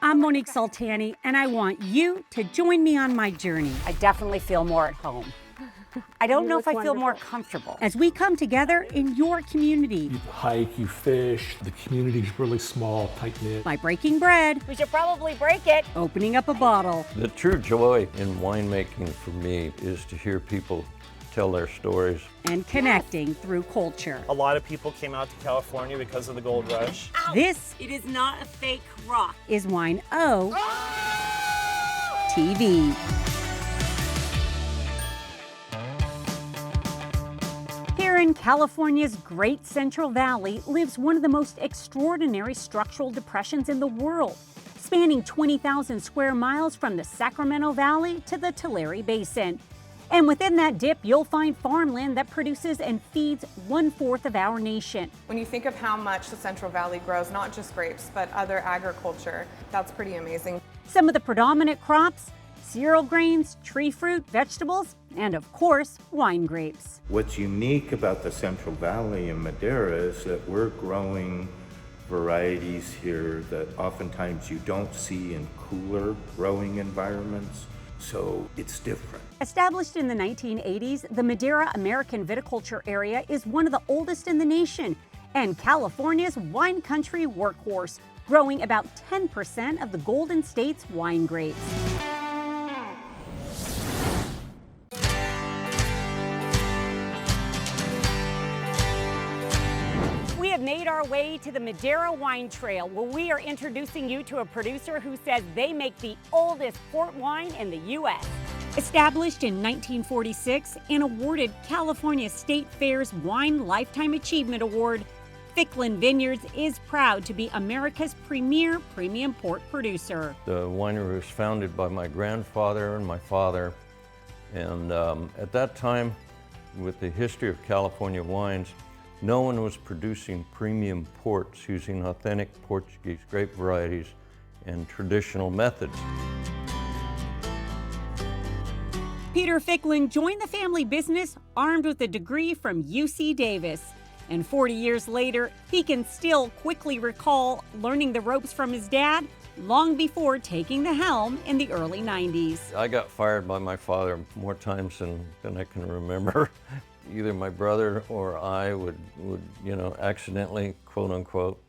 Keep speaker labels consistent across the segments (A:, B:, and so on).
A: I'm Monique Soltani, and I want you to join me on my journey. I definitely feel more at home. I don't know if I feel more comfortable as we come together in your community.
B: You hike, you fish, the community's really small, tight-knit.
A: By breaking bread, we should probably break it, opening up a bottle.
C: The true joy in winemaking for me is to hear people tell their stories.
A: And connecting through culture.
D: A lot of people came out to California because of the gold rush.
A: This, it is not a fake rock, is Wine O TV. Here in California's Great Central Valley lives one of the most extraordinary structural depressions in the world, spanning 20,000 square miles from the Sacramento Valley to the Tulare Basin. And within that dip, you'll find farmland that produces and feeds 1/4 of our nation.
E: When you think of how much the Central Valley grows, not just grapes, but other agriculture, that's pretty amazing.
A: Some of the predominant crops: cereal grains, tree fruit, vegetables, and of course, wine grapes.
F: What's unique about the Central Valley in Madeira is that we're growing varieties here that oftentimes you don't see in cooler growing environments, so it's different.
A: Established in the 1980s, the Madera American Viticultural Area is one of the oldest in the nation and California's wine country workhorse, growing about 10% of the Golden State's wine grapes. We have made our way to the Madera Wine Trail, where we are introducing you to a producer who says they make the oldest port wine in the U.S. Established in 1946 and awarded California State Fair's Wine Lifetime Achievement Award, Ficklin Vineyards is proud to be America's premier premium port producer.
C: The winery was founded by my grandfather and my father, and at that time, with the history of California wines, no one was producing premium ports using authentic Portuguese grape varieties and traditional methods.
A: Peter Ficklin joined the family business armed with a degree from UC Davis. And 40 years later, he can still quickly recall learning the ropes from his dad long before taking the helm in the early 90s.
C: I got fired by my father more times than I can remember. Either my brother or I would accidentally, quote unquote,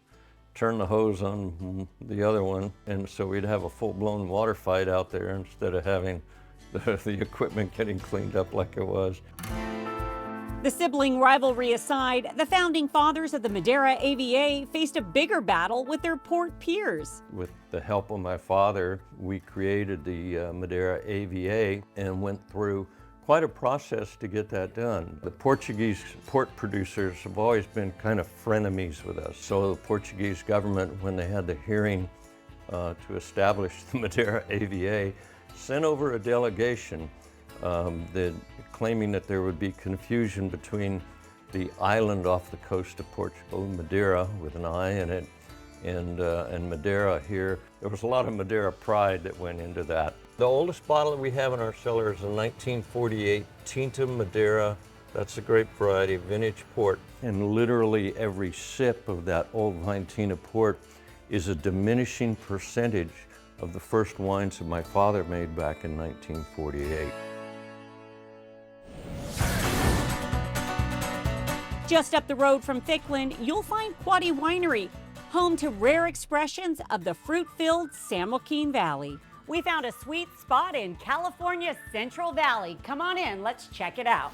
C: turn the hose on the other one. And so we'd have a full-blown water fight out there instead of having the equipment getting cleaned up like it was.
A: The sibling rivalry aside, the founding fathers of the Madera AVA faced a bigger battle with their port peers.
C: With the help of my father, we created the Madera AVA and went through quite a process to get that done. The Portuguese port producers have always been kind of frenemies with us. So the Portuguese government, when they had the hearing to establish the Madera AVA, sent over a delegation claiming that there would be confusion between the island off the coast of Portugal, Madeira with an I in it, and Madeira here. There was a lot of Madeira pride that went into that. The oldest bottle that we have in our cellar is a 1948 Tinta Madeira. That's a grape variety, vintage port. And literally every sip of that old vine Tinta port is a diminishing percentage of the first wines that my father made back in 1948.
A: Just up the road from Ficklin, you'll find Quaddy Winery, home to rare expressions of the fruit-filled San Joaquin Valley. We found a sweet spot in California's Central Valley. Come on in, let's check it out.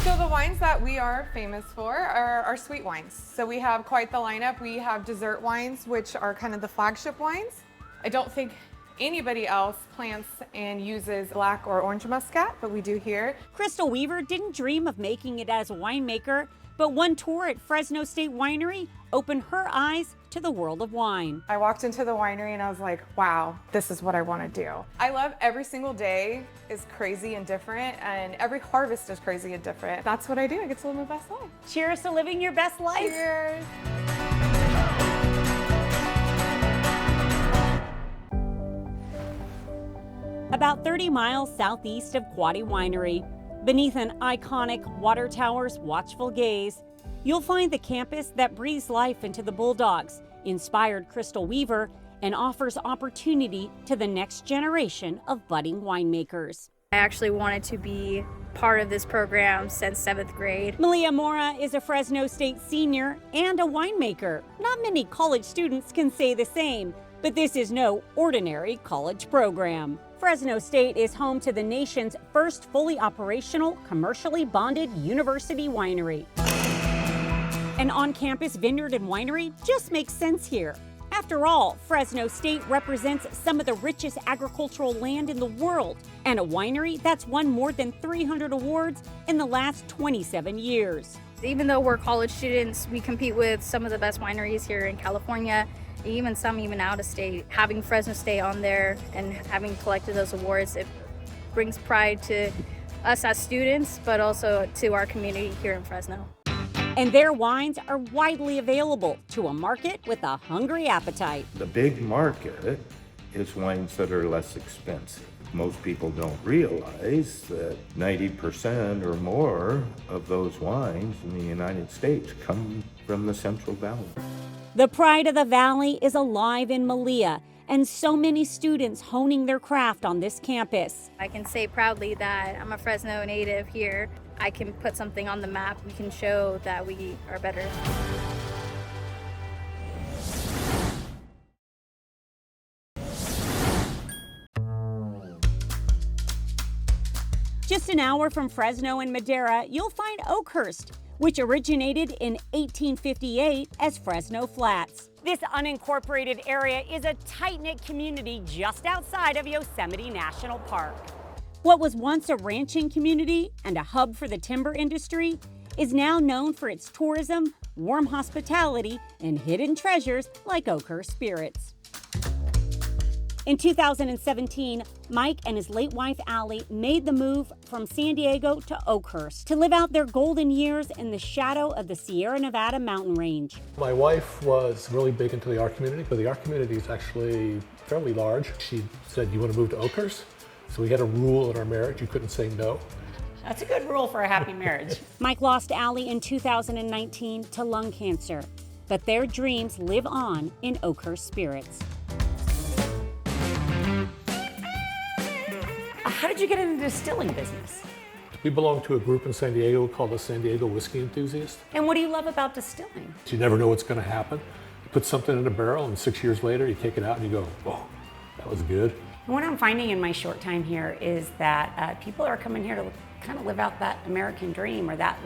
E: So the wines that we are famous for are our sweet wines. So we have quite the lineup. We have dessert wines, which are kind of the flagship wines. I don't think anybody else plants and uses black or orange muscat, but we do here.
A: Crystal Weaver didn't dream of making it as a winemaker, but one tour at Fresno State Winery opened her eyes to the world of wine.
E: I walked into the winery and I was like, wow, this is what I want to do. I love every single day is crazy and different, and every harvest is crazy and different. That's what I do. I get to live my best life.
A: Cheers to living your best life.
E: Cheers.
A: About 30 miles southeast of Quaddy Winery, beneath an iconic water tower's watchful gaze, you'll find the campus that breathes life into the Bulldogs, inspired Crystal Weaver, and offers opportunity to the next generation of budding winemakers.
G: I actually wanted to be part of this program since 7th grade.
A: Malia Mora is a Fresno State senior and a winemaker. Not many college students can say the same, but this is no ordinary college program. Fresno State is home to the nation's first fully operational, commercially bonded university winery. An on-campus vineyard and winery just makes sense here. After all, Fresno State represents some of the richest agricultural land in the world, and a winery that's won more than 300 awards in the last 27 years.
G: Even though we're college students, we compete with some of the best wineries here in California, even some even out of state. Having Fresno State on there and having collected those awards, it brings pride to us as students, but also to our community here in Fresno.
A: And their wines are widely available to a market with a hungry appetite.
F: The big market is wines that are less expensive. Most people don't realize that 90% or more of those wines in the United States come from the Central Valley.
A: The pride of the valley is alive in Malia, and so many students honing their craft on this campus.
G: I can say proudly that I'm a Fresno native here. I can put something on the map. We can show that we are better.
A: Just an hour from Fresno and Madera, you'll find Oakhurst, which originated in 1858 as Fresno Flats. This unincorporated area is a tight-knit community just outside of Yosemite National Park. What was once a ranching community and a hub for the timber industry is now known for its tourism, warm hospitality, and hidden treasures like Oakhurst Spirits. In 2017, Mike and his late wife Allie made the move from San Diego to Oakhurst to live out their golden years in the shadow of the Sierra Nevada mountain range.
B: My wife was really big into the art community, but the art community is actually fairly large. She said, "You want to move to Oakhurst?" So we had a rule in our marriage, you couldn't say no.
A: That's a good rule for a happy marriage. Mike lost Allie in 2019 to lung cancer, but their dreams live on in Oakhurst Spirits. How did you get into the distilling business?
B: We belong to a group in San Diego called the San Diego Whiskey Enthusiasts.
A: And what do you love about distilling?
B: You never know what's going to happen. You put something in a barrel and 6 years later you take it out and you go, "Whoa, that was good."
A: What I'm finding in my short time here is that people are coming here to kind of live out that American dream, or that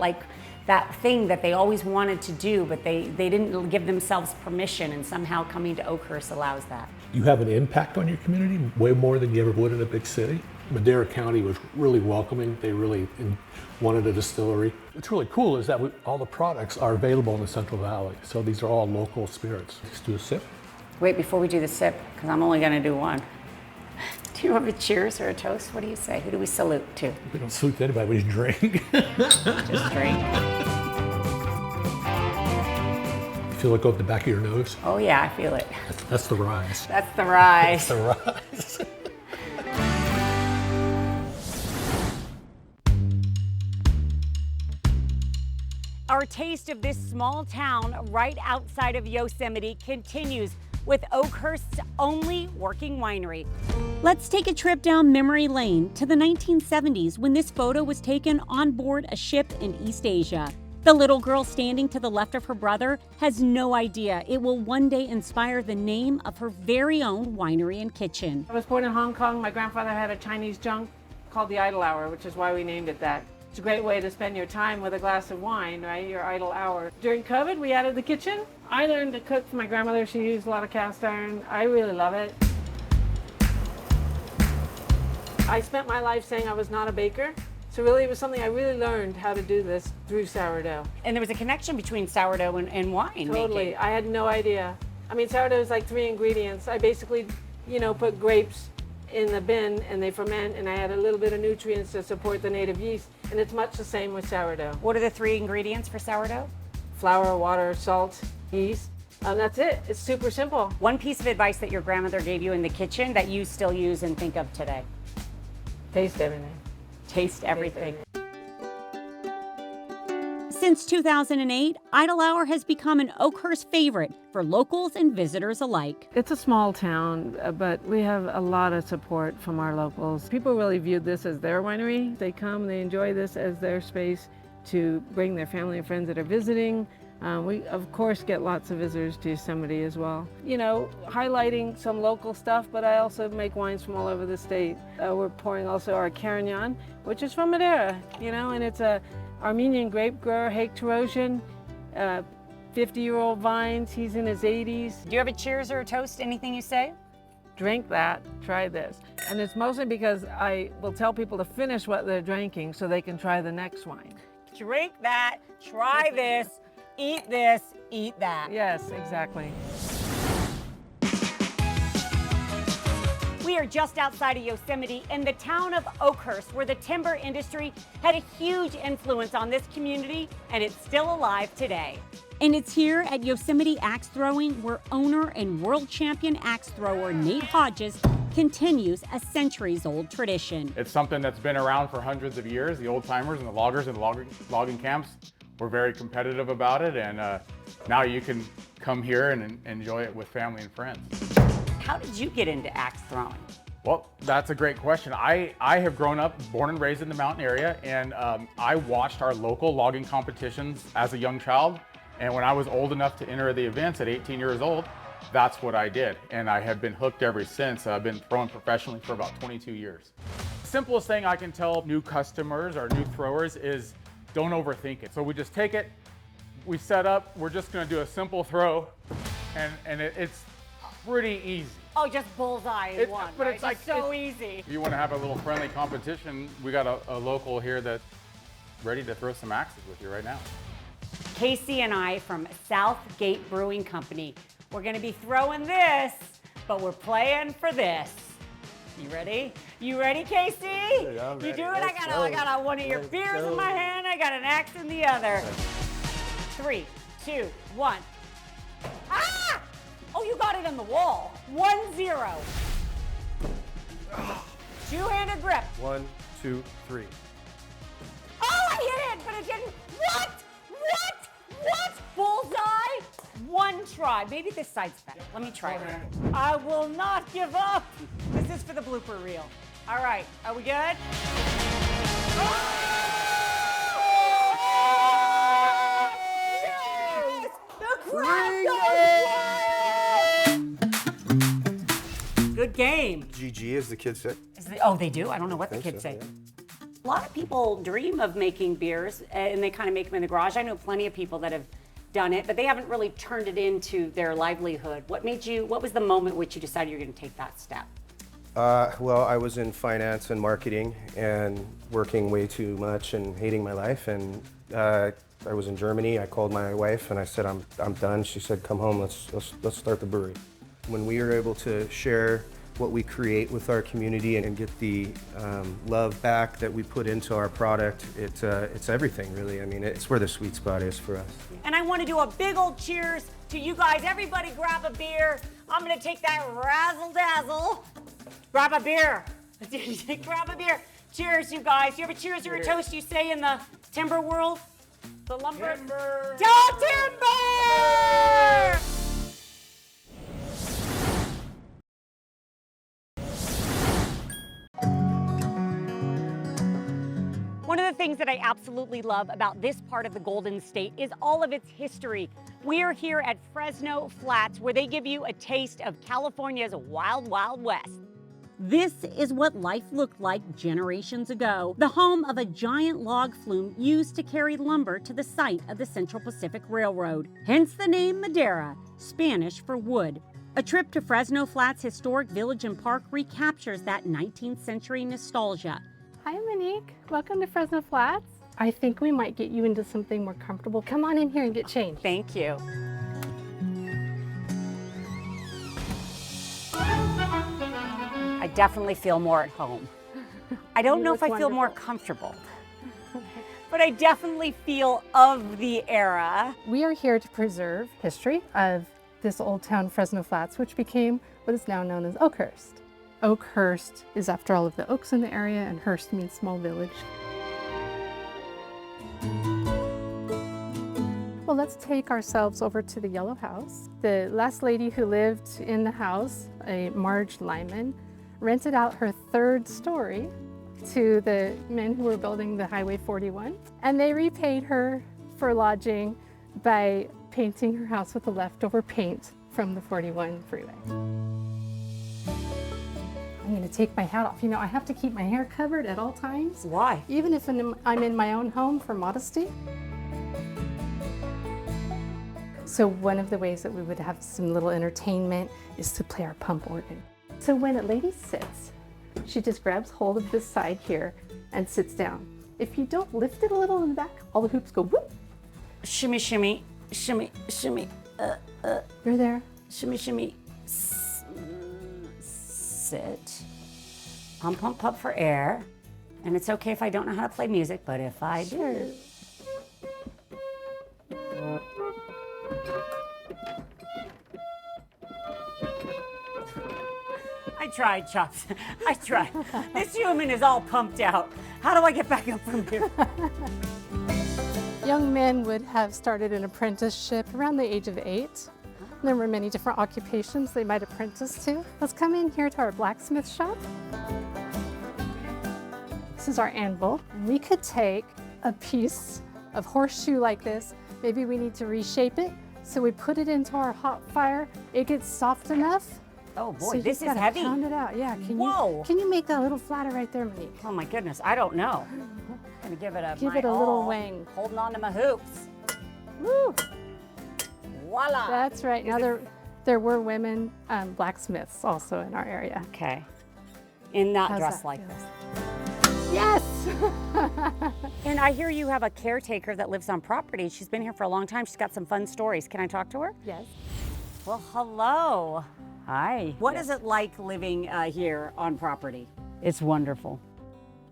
A: thing that they always wanted to do, but they didn't give themselves permission, and somehow coming to Oakhurst allows that.
B: You have an impact on your community way more than you ever would in a big city. Madera County was really welcoming. They really wanted a distillery. What's really cool is that all the products are available in the Central Valley. So these are all local spirits. Let's do a sip.
A: Wait, before we do the sip, because I'm only going to do one. Do you have a cheers or a toast? What do you say? Who do we salute to?
B: We don't salute to anybody, we just drink.
A: Just drink.
B: You feel it go up the back of your nose?
A: Oh yeah, I feel it.
B: That's the rise.
A: That's the rise.
B: That's the rise.
A: Our taste of this small town right outside of Yosemite continues with Oakhurst's only working winery. Let's take a trip down memory lane to the 1970s when this photo was taken on board a ship in East Asia. The little girl standing to the left of her brother has no idea it will one day inspire the name of her very own winery and kitchen.
H: I was born in Hong Kong. My grandfather had a Chinese junk called the idle hour, which is why we named it that. It's a great way to spend your time with a glass of wine, right? Your idle hour. During COVID, we added the kitchen. I learned to cook from my grandmother. She used a lot of cast iron. I really love it. I spent my life saying I was not a baker. So really, it was something I really learned how to do this through sourdough.
A: And there was a connection between sourdough and wine
H: Totally.
A: making.
H: I had no idea. I mean, sourdough is like 3 ingredients. I basically, put grapes in the bin and they ferment, and I add a little bit of nutrients to support the native yeast. And it's much the same with sourdough.
A: What are the 3 ingredients for sourdough?
H: Flour, water, salt, yeast. That's it. It's super simple.
A: One piece of advice that your grandmother gave you in the kitchen that you still use and think of today?
H: Taste everything.
A: Taste everything. Since 2008, Idle Hour has become an Oakhurst favorite for locals and visitors alike.
H: It's a small town, but we have a lot of support from our locals. People really view this as their winery. They come, they enjoy this as their space to bring their family and friends that are visiting. We, of course, get lots of visitors to Yosemite as well. You know, highlighting some local stuff, but I also make wines from all over the state. We're pouring also our Carignan, which is from Madeira, you know, and it's a Armenian grape grower, Hague Terosian, 50-year-old vines. He's in his 80s.
A: Do you have a cheers or a toast, anything you say?
H: Drink that, try this. And it's mostly because I will tell people to finish what they're drinking so they can try the next wine.
A: Drink that, try this, eat that.
H: Yes, exactly.
A: We are just outside of Yosemite in the town of Oakhurst, where the timber industry had a huge influence on this community, and it's still alive today. And it's here at Yosemite Axe Throwing where owner and world champion axe thrower Nate Hodges continues a centuries-old tradition.
I: It's something that's been around for hundreds of years. The old timers and the loggers and the logging camps were very competitive about it, and now you can come here and enjoy it with family and friends.
A: How did you get into axe throwing?
I: Well, that's a great question. I have grown up, born and raised in the mountain area, and I watched our local logging competitions as a young child. And when I was old enough to enter the events at 18 years old, that's what I did. And I have been hooked ever since. I've been throwing professionally for about 22 years. The simplest thing I can tell new customers or new throwers is don't overthink it. So we just take it, we set up, we're just gonna do a simple throw, and it's pretty easy.
A: Oh, just bullseye in one,
I: but
A: right?
I: it's like
A: so easy.
I: If you want to have a little friendly competition, we got a local here that's ready to throw some axes with you right now.
A: Casey and I from Southgate Brewing Company, we're gonna be throwing this, but we're playing for this. You ready? You ready, Casey?
J: Yeah, I'm ready.
A: You do it? I got one of your beers in my hand, I got an axe in the other. 3, 2, 1. Ah! Oh, you got it on the wall. 1-0. Two-handed grip.
J: 1, 2, 3.
A: Oh, I hit it, but it didn't. What? Bullseye? One try. Maybe this side's better. Let me try it. I will not give up. This is for the blooper reel. All right, are we good? Yes! The crowd goes wild! Good game.
J: GG, as the kids say.
A: Oh, they do? I don't know what the kids
J: so,
A: say.
J: yeah.
A: A lot of people dream of making beers and they kind of make them in the garage. I know plenty of people that have done it, but they haven't really turned it into their livelihood. What was the moment which you decided you're going to take that step?
J: Well, I was in finance and marketing and working way too much and hating my life. And I was in Germany. I called my wife and I said, I'm done. She said, come home, let's start the brewery. When we are able to share what we create with our community and get the love back that we put into our product, it's everything really. I mean, it's where the sweet spot is for us.
A: And I want to do a big old cheers to you guys. Everybody grab a beer. I'm going to take that razzle dazzle. Grab a beer. Grab a beer. Cheers, you guys. You have a cheers or a toast you say in the timber world? The lumber? Timber! Go timber! One of the things that I absolutely love about this part of the Golden State is all of its history. We are here at Fresno Flats, where they give you a taste of California's wild, wild west. This is what life looked like generations ago, the home of a giant log flume used to carry lumber to the site of the Central Pacific Railroad. Hence the name Madera, Spanish for wood. A trip to Fresno Flats Historic Village and Park recaptures that 19th century nostalgia.
K: Hi, Monique. Welcome to Fresno Flats. I think we might get you into something more comfortable. Come on in here and get changed.
A: Thank you. I definitely feel more at home. I don't know if I feel more comfortable, but I definitely feel of the era.
K: We are here to preserve history of this old town, Fresno Flats, which became what is now known as Oakhurst. Oakhurst is after all of the oaks in the area, and Hurst means small village. let's take ourselves over to the yellow house. The last lady who lived in the house, a Marge Lyman, rented out her 3rd story to the men who were building the Highway 41. And they repaid her for lodging by painting her house with the leftover paint from the 41 freeway. I'm gonna take my hat off. You know, I have to keep my hair covered at all times.
A: Why?
K: Even if I'm in my own home for modesty. So one of the ways that we would have some little entertainment is to play our pump organ. So when a lady sits, she just grabs hold of this side here and sits down. If you don't lift it a little in the back, all the hoops go whoop.
A: Shimmy, shimmy, shimmy, shimmy.
K: You're there.
A: Shimmy, shimmy. Sit. Pump, pump, pump for air. And it's okay if I don't know how to play music, but if I do. I tried, Chops. I tried. This human is all pumped out. How do I get back up from here?
K: Young men would have started an apprenticeship around the age of 8. There were many different occupations they might apprentice to. Let's come in here to our blacksmith shop. This is our anvil. And we could take a piece of horseshoe like this. Maybe we need to reshape it. So we put it into our hot fire. It gets soft enough.
A: Oh boy,
K: So
A: this
K: you
A: is
K: gotta
A: heavy.
K: Pound it out. Yeah.
A: Whoa.
K: Can you make that a little flatter right there, Monique?
A: Oh my goodness, I don't know. I'm gonna give it a
K: little
A: all.
K: wang.
A: Holding on to my hoops.
K: Woo!
A: Voila.
K: That's right. Now there were women blacksmiths also in our area.
A: Okay. And not
K: How's
A: dressed
K: that
A: like
K: feel?
A: this.
K: Yes.
A: And I hear you have a caretaker that lives on property. She's been here for a long time. She's got some fun stories. Can I talk to her?
K: Yes.
A: Well, hello. Hi. What is it like living here on property?
L: It's wonderful.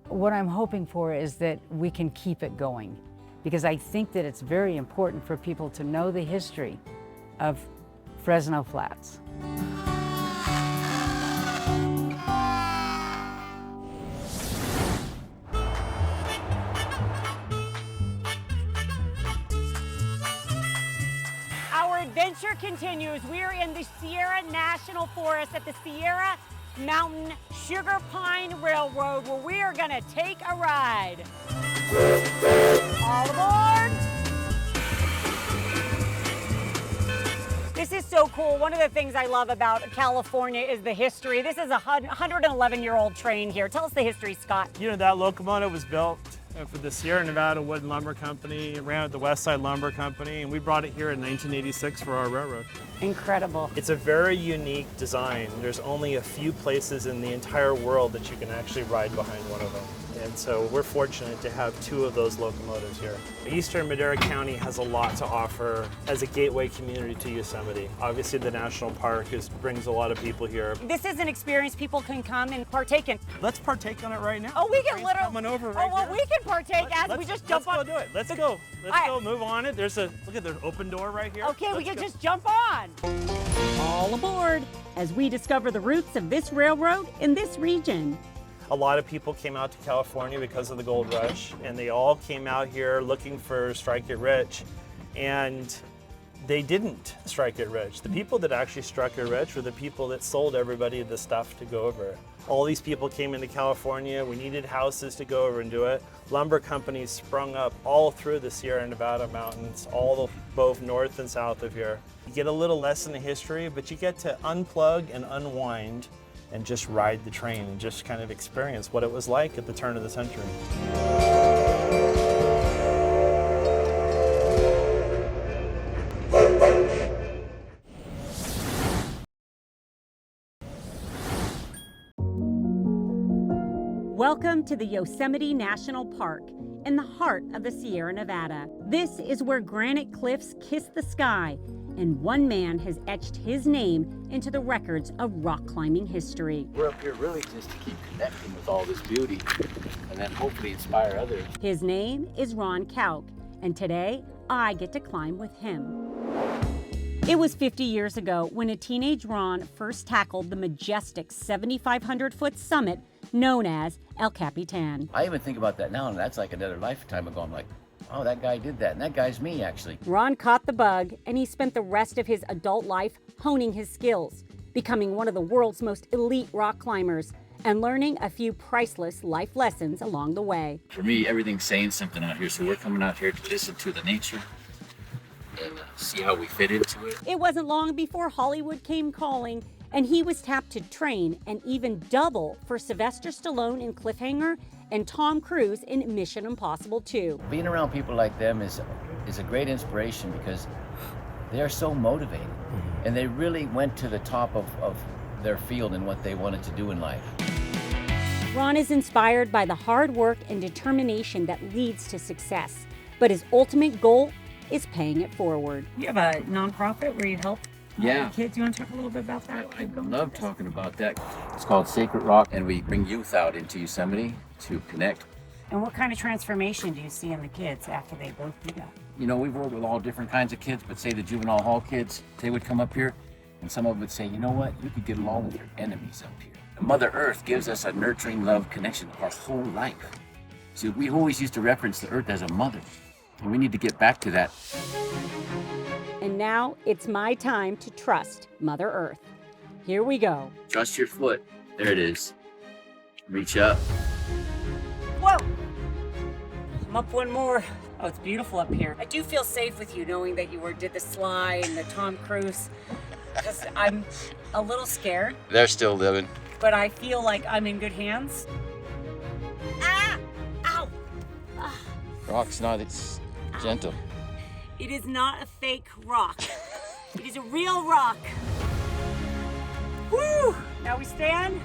L: What I'm hoping for is that we can keep it going, because I think that it's very important for people to know the history of Fresno Flats.
A: Our adventure continues. We're in the Sierra National Forest at the Sierra Mountain Sugar Pine Railroad, where we are gonna take a ride. All aboard! This is so cool. One of the things I love about California is the history. This is a 111-year-old train here. Tell us the history, Scott.
D: You know, that locomotive was built for the Sierra Nevada Wood and Lumber Company. It ran at the West Side Lumber Company, and we brought it here in 1986 for our railroad.
A: Incredible.
D: It's a very unique design. There's only a few places in the entire world that you can actually ride behind one of them. And so we're fortunate to have 2 of those locomotives here. Eastern Madera County has a lot to offer as a gateway community to Yosemite. Obviously the national park brings a lot of people here.
A: This is an experience people can come and partake in.
D: Let's partake on it right now.
A: Oh, we can
D: Train's
A: literally.
D: coming over right
A: Oh, well,
D: here.
A: we can partake as we just jump on.
D: Let's go do it. Let's go. Let's go. Move on it. There's a look at the open door right here.
A: Okay, we can just jump on. All aboard as we discover the roots of this railroad in this region.
D: A lot of people came out to California because of the gold rush, and they all came out here looking for strike it rich, and they didn't strike it rich. The people that actually struck it rich were the people that sold everybody the stuff to go over. All these people came into California. We needed houses to go over and do it. Lumber companies sprung up all through the Sierra Nevada mountains, both north and south of here. You get a little lesson in history, but you get to unplug and unwind and just ride the train and just kind of experience what it was like at the turn of the century.
A: Welcome to the Yosemite National Park in the heart of the Sierra Nevada. This is where granite cliffs kiss the sky, and one man has etched his name into the records of rock climbing history.
M: We're up here really just to keep connecting with all this beauty and then hopefully inspire others.
A: His name is Ron Kauk, and today I get to climb with him. It was 50 years ago when a teenage Ron first tackled the majestic 7,500-foot summit known as El Capitan.
M: I even think about that now, and that's like another lifetime ago. I'm like, oh, that guy did that, and that guy's me, actually.
A: Ron caught the bug, and he spent the rest of his adult life honing his skills, becoming one of the world's most elite rock climbers, and learning a few priceless life lessons along the way.
M: For me, everything's saying something out here, so we're coming out here to listen to the nature and see how we fit into it.
A: It wasn't long before Hollywood came calling, and he was tapped to train and even double for Sylvester Stallone in Cliffhanger and Tom Cruise in Mission Impossible 2.
M: Being around people like them is a great inspiration because they are so motivated, and they really went to the top of their field and what they wanted to do in life.
A: Ron is inspired by the hard work and determination that leads to success, but his ultimate goal is paying it forward.
L: You have a nonprofit where you help kids. You want to talk a little bit about that?
M: I love talking about that. It's called Sacred Rock, and we bring youth out into Yosemite to connect.
L: And what kind of transformation do you see in the kids after they go through that?
M: You know, we've worked with all different kinds of kids, but say the juvenile hall kids, they would come up here, and some of them would say, you know what, you could get along with your enemies up here. Mother Earth gives us a nurturing love connection our whole life. See, we always used to reference the earth as a mother, and we need to get back to that.
A: And now it's my time to trust Mother Earth. Here we go.
M: Trust your foot. There it is. Reach up.
A: Whoa! I'm up one more. Oh, it's beautiful up here. I do feel safe with you knowing that you did the Sly and the Tom Cruise, because I'm a little scared.
M: They're still living.
A: But I feel like I'm in good hands. Ah! Ow! Ah.
M: Rock's not, it's gentle.
A: It is not a fake rock. It is a real rock. Woo! Now we stand.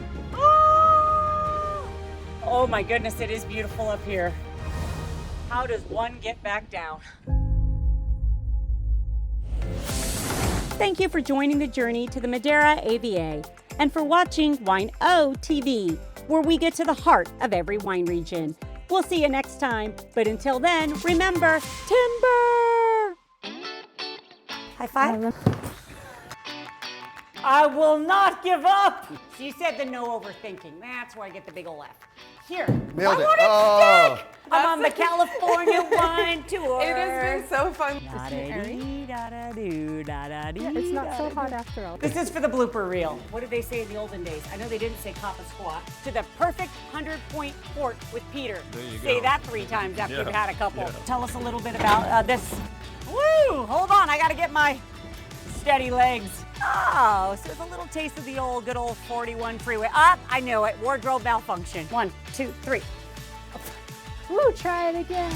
A: Oh my goodness, it is beautiful up here. How does one get back down? Thank you for joining the journey to the Madera AVA and for watching Wine O TV, where we get to the heart of every wine region. We'll see you next time, but until then, remember, timber! High five. I will not give up. So you said the no overthinking. That's where I get the big ol' F. Here.
J: Nailed it.
A: Oh. I'm on the California wine tour.
E: It has been so fun.
K: Yeah, it's not so hot after all.
A: This is for the blooper reel. What did they say in the olden days? I know they didn't say Papa Squat. To the perfect 100-point port with Peter.
C: There you go.
A: Say that 3 times after you've had a couple.
C: Yeah.
A: Tell us a little bit about this. Woo! Hold on, I gotta get my steady legs. Oh, so it's a little taste of the good old 41 freeway. Ah, I knew it. Wardrobe malfunction. 1, 2, 3.
K: Woo, try it again.